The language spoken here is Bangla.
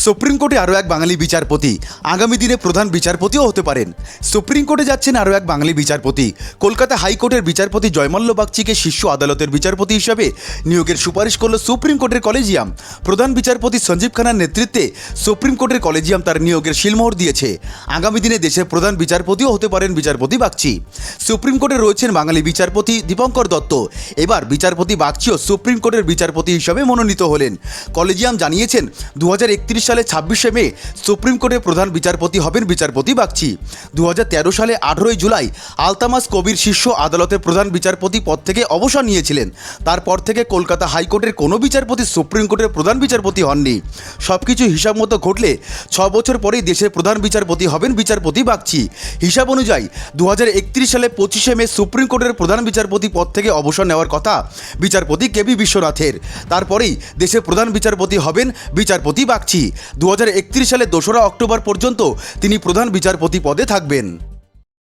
সুপ্রিম কোর্টে আরও এক বাঙালি বিচারপতি আগামী দিনে প্রধান বিচারপতিও হতে পারেন। সুপ্রিম কোর্টে যাচ্ছেন আরও এক বাঙালি বিচারপতি। কলকাতা হাইকোর্টের বিচারপতি জয়মাল্য বাগচিকে শীর্ষ আদালতের বিচারপতি হিসাবে নিয়োগের সুপারিশ করল সুপ্রিম কোর্টের কলেজিয়াম। প্রধান বিচারপতি সঞ্জীব খান্নার নেতৃত্বে সুপ্রিম কোর্টের কলেজিয়াম তার নিয়োগের শিলমোহর দিয়েছে। আগামী দিনে দেশের প্রধান বিচারপতিও হতে পারেন বিচারপতি বাগচি। সুপ্রিম কোর্টে রয়েছেন বাঙালি বিচারপতি দীপঙ্কর দত্ত। এবার বিচারপতি বাগচিও সুপ্রিম কোর্টের বিচারপতি হিসাবে মনোনীত হলেন। কলেজিয়াম জানিয়েছেন 2031 সালে 26শে মে সুপ্রিম কোর্টের প্রধান বিচারপতি হবেন বিচারপতি বাগচি। 2013 সালে 18ই জুলাই আলতামাস কবির শীর্ষ আদালতের প্রধান বিচারপতি পদ থেকে অবসর নিয়েছিলেন। তারপর থেকে কলকাতা হাইকোর্টের কোনো বিচারপতি সুপ্রিম কোর্টের প্রধান বিচারপতি হননি। সবকিছু হিসাব মতো ঘটলে 6 বছর পরেই দেশের প্রধান বিচারপতি হবেন বিচারপতি বাগচি। হিসাব অনুযায়ী 2031 সালে 25শে মে সুপ্রিম কোর্টের প্রধান বিচারপতি পদ থেকে অবসর নেওয়ার কথা বিচারপতি কেবি বিশ্বনাথের। তারপরেই দেশের প্রধান বিচারপতি হবেন বিচারপতি বাগচি। 2031 সালে 2রা অক্টোবর পর্যন্ত তিনি প্রধান বিচারপতি পদে থাকবেন।